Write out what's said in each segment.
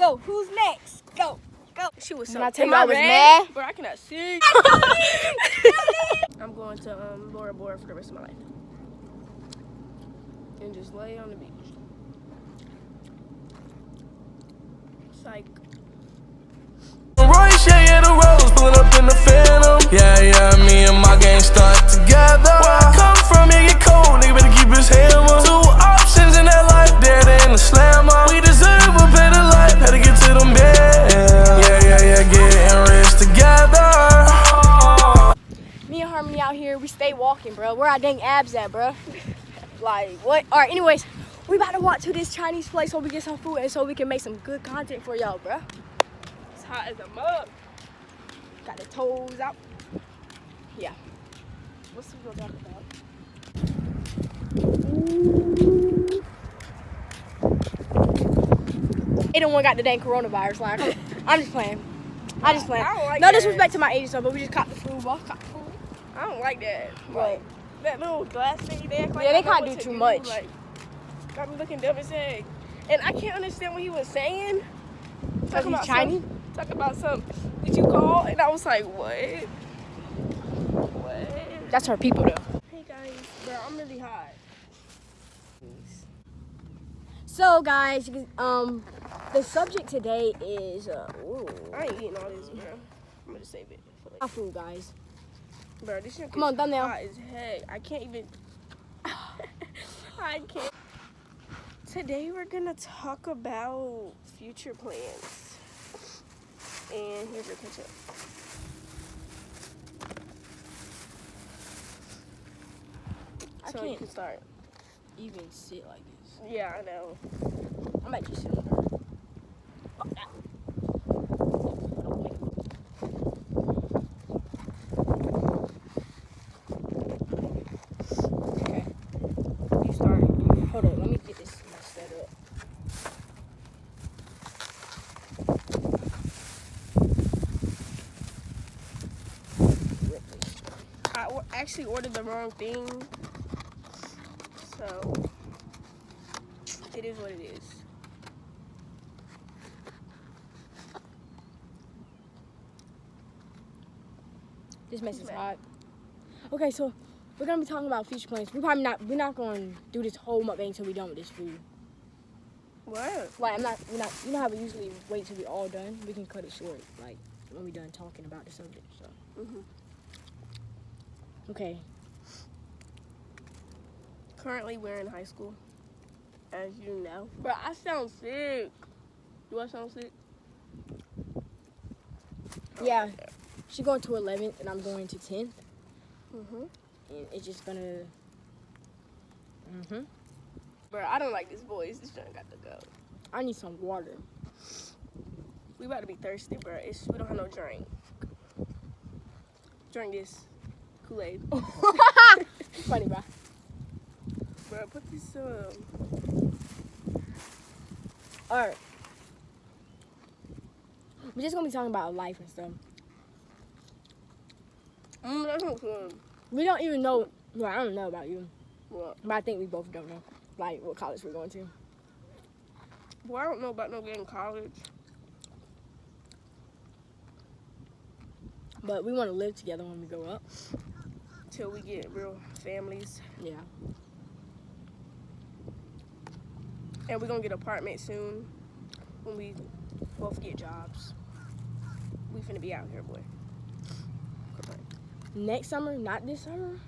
So, who's next? Go. She was so. When I tell you I was mad, bro, I cannot see. I'm going to Bora Bora for the rest of my life, and just lay on the beach. Psych. Royce, yeah, the rose, pulling up in the Phantom. Yeah, me and my gang start together. Where I come from, it get cold, nigga better keep his hammer. 2 options in that life, dead and the slammer. We deserve a better life, had to get to them bed. Yeah, getting rich together. me and Harmony out here, we stay walking, bro. Where our dang abs at, bro? Like, what? All right, anyways, we about to walk to this Chinese place so we get some food and so we can make some good content for y'all, bro. It's hot as a mug. Got the toes out. Yeah. What's we gonna talk about? They don't want got the dang coronavirus. Like, I'm just playing. I don't like no that. disrespect to my age and stuff, but we just caught the food, bro. I don't like that. What? That little glass thing they act like Yeah, they I know can't what do to too much. Like, got me looking dumb as heck. And I can't understand what he was saying. Cause he's Chinese? Talking about something that you call, and I was like, what? What? That's her people, though. Hey guys, bro, I'm really hot. So, guys, the subject today is, ooh, I ain't eating all this, bro. I'm gonna save it. For our food, guys. Bro, this shit Come on, thumbnail. hot as heck. I can't even. I can't. Today we're gonna talk about future plans. And here's your ketchup. So you can't. can start. Even sit like this. Yeah, I know. I might just sit on her. Okay. You start. Hold on, let me get this set up. I actually ordered the wrong thing. So it is what it is. This mess is hot. Okay, so we're gonna be talking about future plans. We're not gonna do this whole mukbang until we're done with this food. What? Like, you know how we usually wait till we all done? We can cut it short, like, when we done talking about the subject, so. Okay. Currently, we're in high school, as you know. But I sound sick. Do I sound sick? Yeah. She's going to 11th, and I'm going to 10th. And it's just gonna. Bro, I don't like this voice. This joint got to go. I need some water. We about to be thirsty, bro. We don't have no drink. Drink this Kool-Aid. Funny, bro. Bro, put this Alright. We're just gonna be talking about life and stuff. That's not fun. We don't even know. Well, I don't know about you, What? but I think we both don't know, like, what college we're going to. Boy, I don't know about no getting college. But we want to live together when we grow up. Till we get real families. Yeah. And we're gonna get an apartment soon when we both get jobs. We finna be out here, boy. Next summer, not this summer,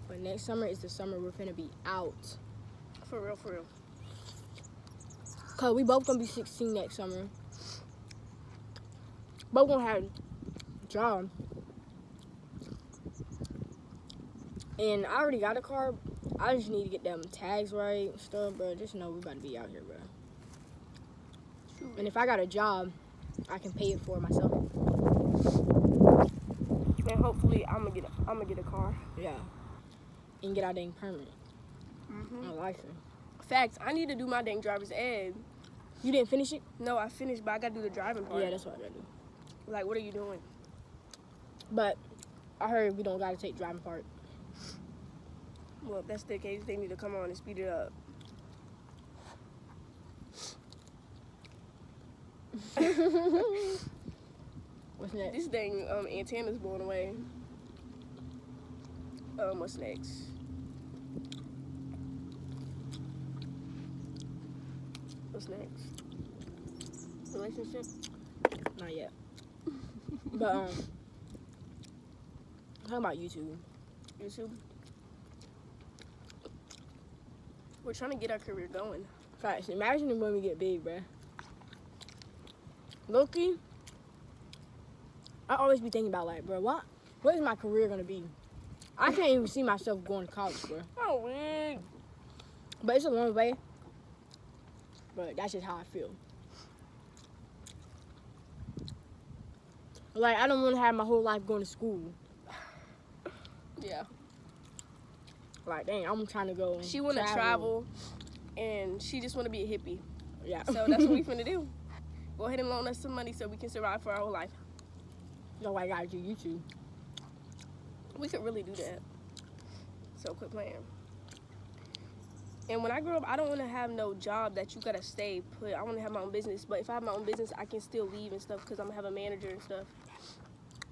but next summer is the summer we're finna be out. For real, for real. Cause we both gonna be 16 next summer. Both gonna have a job. And I already got a car. I just need to get them tags right and stuff, bro. Just know we about to be out here, bro. And if I got a job, I can pay it for myself. And hopefully I'm gonna get a car. Yeah. And get our dang permit. I like it. Facts, I need to do my dang driver's ed. You didn't finish it? No, I finished, but I gotta do the driving part. Yeah, that's what I gotta do. Like, what are you doing? But I heard we don't gotta take driving part. Well, if that's the case, they need to come on and speed it up. What's next? This dang antenna's blown away. What's next? What's next? Relationship? Not yet. But talking about YouTube. YouTube? We're trying to get our career going. Facts. Imagine when we get big, bruh. Loki, I always be thinking about like, bro, what is my career gonna be? I can't even see myself going to college, bro. Oh, weird. But it's a long way. But that's just how I feel. Like, I don't want to have my whole life going to school. Yeah. Like, dang, I'm trying to go. She want to travel, and she just want to be a hippie. Yeah. So that's what we finna do. Go ahead and loan us some money so we can survive for our whole life. That's why I gotta do YouTube. We could really do that. So quit playing. And when I grow up, I don't want to have no job that you gotta stay put. I want to have my own business. But if I have my own business, I can still leave and stuff because I'm gonna have a manager and stuff.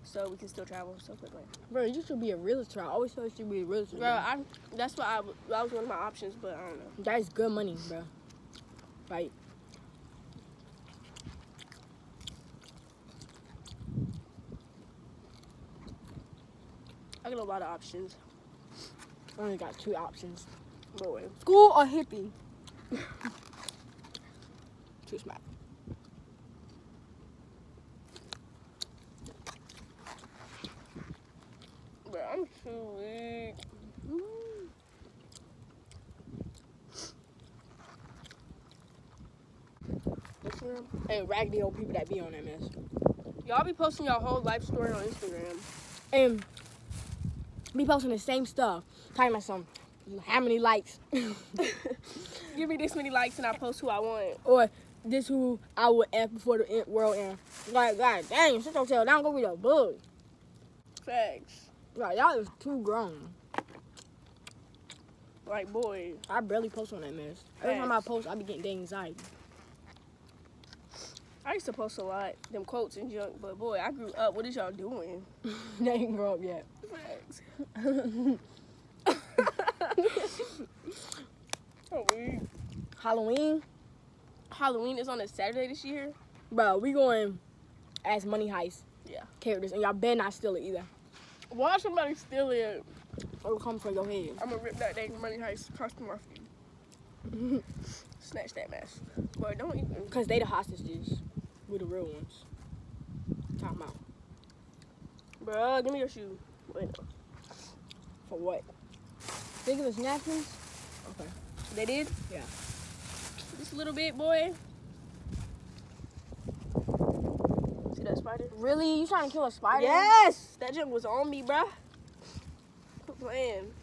So we can still travel. So quit playing. Bro, you should be a realtor. I always thought you should be a realtor. Bro, that's what that was one of my options, but I don't know. That is good money, bro. Like, I got a lot of options. I only got 2 options. Boy. School or hippie? Too smart. Bro, I'm too weak. And raggedy old people that be on that mess. Y'all be posting your whole life story on Instagram. And be posting the same stuff. Talking about some, how many likes. Give me this many likes and I post who I want. Or this who I would F before the world end. Like, god dang, sit your tail down, go read a book. Facts. Like, y'all is too grown. Like, boy. I barely post on that mess. Every time I post, I be getting dang anxiety. I used to post a lot, them quotes and junk, but boy, I grew up. What is y'all doing? They ain't grow up yet. Facts. Oh, weird. Halloween is on a Saturday this year. Bro, we going as Money Heist Yeah. characters, and y'all better not steal it either. Why somebody steal it? It'll come for your head. I'm gonna rip that dang Money Heist costume off you. Snatch that mess. Boy, don't even. Because they the hostages. We the real ones. Talking about. Bruh, give me your shoe. Wait, no. For what? Think of us napkins? Okay. They did? Yeah. Just a little bit, boy. See that spider? Really? You trying to kill a spider? Yes! That junk was on me, bruh. Quit playing.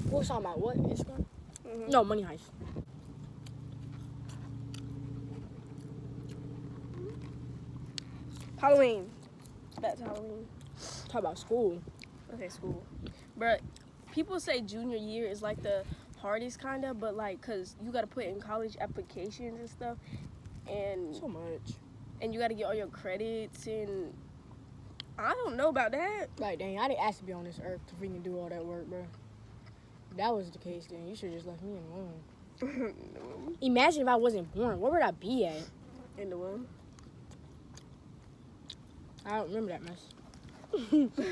What was talking about? What? Instagram? Mm-hmm. No, Money Heist. Halloween. Back to Halloween. Talk about school. Okay, school. Bruh, people say junior year is like the hardest kind of, but like, cause you gotta put in college applications and stuff, and So much. you gotta get all your credits, and I don't know about that. Like, dang, I didn't ask to be on this earth to freaking do all that work, bro. If that was the case, then you should just left me alone. Imagine if I wasn't born. Where would I be at? In the womb. I don't remember that mess.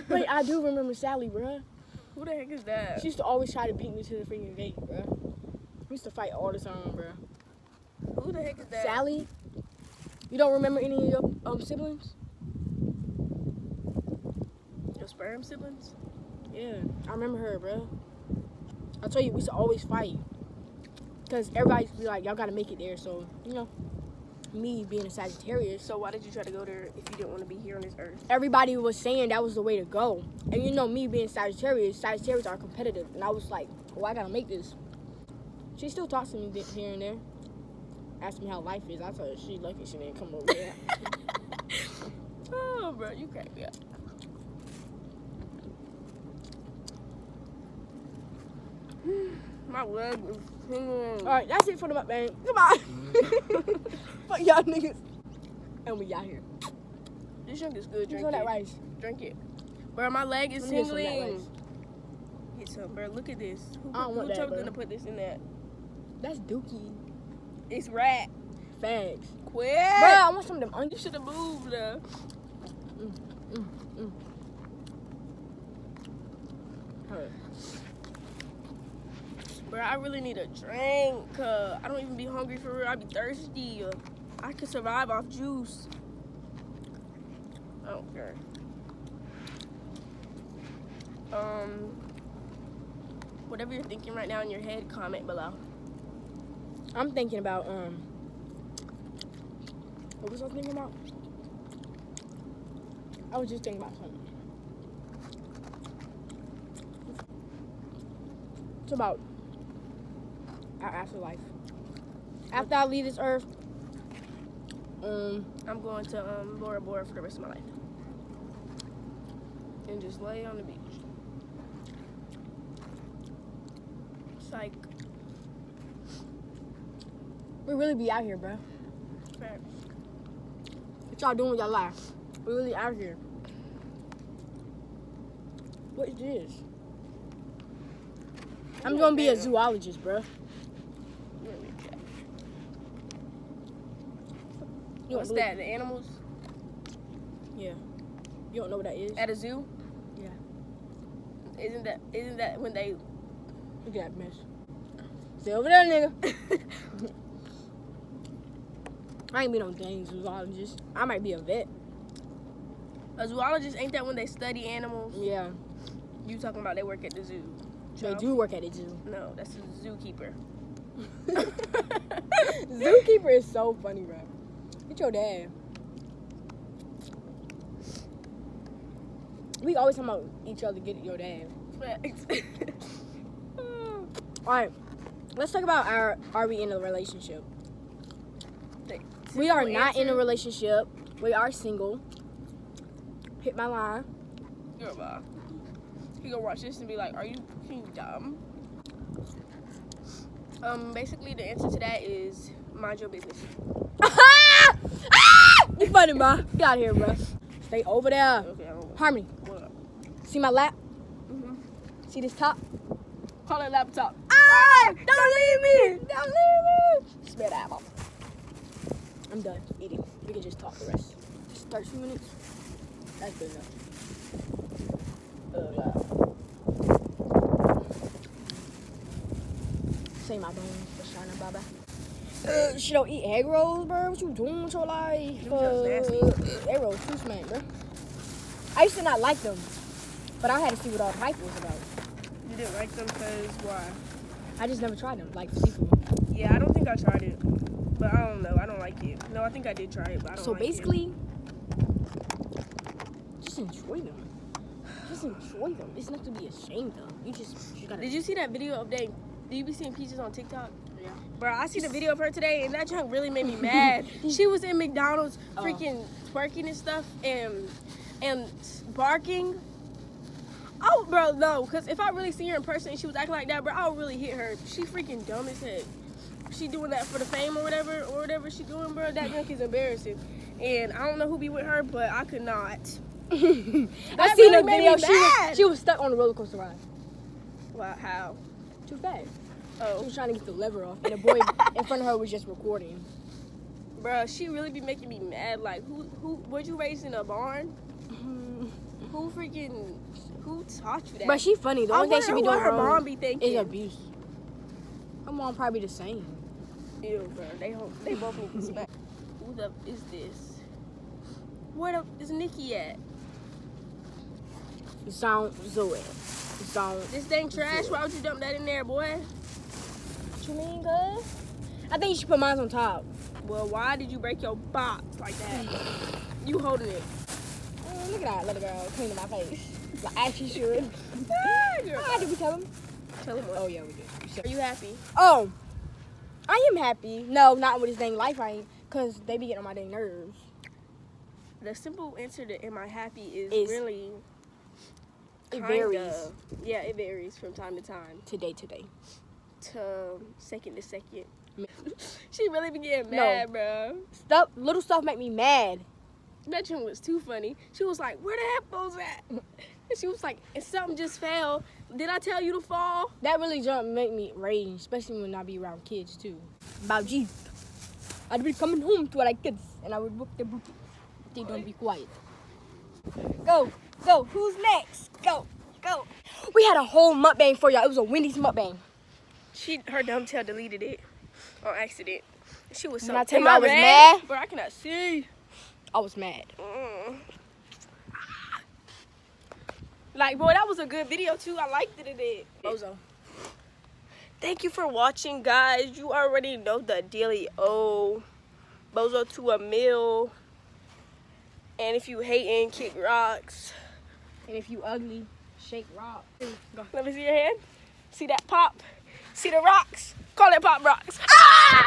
Wait, I do remember Sally, bro. Who the heck is that? She used to always try to beat me to the freaking gate, bro. We used to fight all the time, bro. Who the heck is that? Sally? You don't remember any of your siblings? Your sperm siblings? Yeah, I remember her, bro. I tell you, we used to always fight. Because everybody used to be like, y'all got to make it there. So, you know, me being a Sagittarius. So why did you try to go there if you didn't want to be here on this earth? Everybody was saying that was the way to go. And you know, me being Sagittarius are competitive. And I was like, oh, I got to make this. She still talks to me here and there. Asks me how life is. I told her she lucky she didn't come over here. Oh, bro, you crack me up. My leg is tingling. Alright, that's it for the mukbang. Come on. Fuck y'all niggas. And we out here. This drink is good. Drink Drink that it. rice. Drink it. Bro, my leg is Let me get some of that tingling. rice. Get some, bro. Look at this. Who, I don't want who that, chose bro. them to put this in that? That's dookie. It's rat. Fags. Quit. Bro, I want some of them You onions. should have moved. Hurt. Bro, I really need a drink. I don't even be hungry for real. I be thirsty. I could survive off juice. I don't care. Whatever you're thinking right now in your head, comment below. I'm thinking about, what was I thinking about? I was just thinking about something. It's about our afterlife. After I leave this earth, I'm going to Bora Bora for the rest of my life. And just lay on the beach. Psych. we really be out here, bro. Facts. What y'all doing with y'all life? We really out here. What is this? I'm gonna be a zoologist, bro. You What's don't that? The animals Yeah. You don't know what that is? at a zoo? Yeah. Isn't that when they? Look at that mess. Stay over there, nigga. I ain't be no dang zoologist. I might be a vet. A zoologist, ain't that when they study animals? Yeah. You talking about they work at the zoo? They do work at the zoo. No, that's a zookeeper. Zookeeper is so funny, bro. Get your dad. We always talk about each other. Get your dad. All right. Let's talk about are we in a relationship? We are not in a relationship. We are single. Hit my line. Girl, bye. He gonna watch this and be like, "Are you dumb?" Basically, the answer to that is mind your business. You funny, bro. Get out of here, bro. Stay over there. Okay, I don't know. Harmony, What up? see my lap? Mm-hmm. See this top? Call it laptop. Ah! Don't leave me! Don't leave me! Spit that out. I'm done eating. We can just talk the rest. Just 13 minutes. That's good enough. Say my bones for Shana Baba. She don't eat egg rolls, bro. What you doing with your life? Egg rolls too smack, bro. I used to not like them, but I had to see what all the hype was about. You didn't like them because why? I just never tried them, like seafood. Yeah, I don't think I tried it, but I don't know. I don't like it. No, I think I did try it, but I don't So like it. basically, just enjoy them. Just enjoy them. It's not to be ashamed of. You gotta. Did you see that video of they? Do you be seeing Peaches on TikTok? Yeah. Bro, I see the video of her today, and that junk really made me mad. She was in McDonald's freaking twerking and stuff, and barking. Oh, bro, no, because if I really see her in person and she was acting like that, bro, I'll really hit her. She freaking dumb as heck. She doing that for the fame or whatever she doing, bro. That junk is embarrassing. And I don't know who be with her, but I could not. I seen really the made video. me mad. She was stuck on the roller coaster ride. Wow, how? Too fast. She Oh, was trying to get the lever off, and the boy in front of her was just recording. bro, she really be making me mad. Like, who? Were you raised in a barn? Who taught you that? But she funny. The I only thing she be wonder doing what her wrong mom be thinking. is abuse. Her mom probably the same. Ew, bro. They both need to smack. Who the is this? Where the is Nikki at? Zone Zoe. Zone. This dang trash. Why would you dump that in there, boy? What you mean, cuz? I think you should put mine on top. Well, why did you break your box like that? You holding it. Look at that little girl cleaning my face. Like as she should. Girl. Ah, did we tell him? Tell him what. Oh yeah, we did. Are you happy? Oh, I am happy. No, not with this dang life I ain't. Cause they be getting on my dang nerves. The simple answer to am I happy is really It kinda. varies. Yeah, it varies from time to time. Today. second to second. She really be getting mad, bro. Little stuff make me mad. That joint was too funny. She was like, "Where the headphones at?" And she was like, "And something just fell. Did I tell you to fall?" That really jump make me rage, especially when I be around kids too. About G. I'd be coming home to like kids, and I would book the booty. They don't be quiet. Go. Who's next? Go. We had a whole mukbang for y'all. It was a Wendy's mukbang. Her dumb tail deleted it on accident. She was so. When I tell you I was mad, bro, I cannot see. I was mad. Like, boy, that was a good video too. I liked it. Bozo. Thank you for watching, guys. You already know the dealio. Bozo to a meal. And if you hating, kick rocks. And if you ugly, shake rock. Go. Let me see your hand. See that pop? See the rocks? Call it pop rocks. Ah!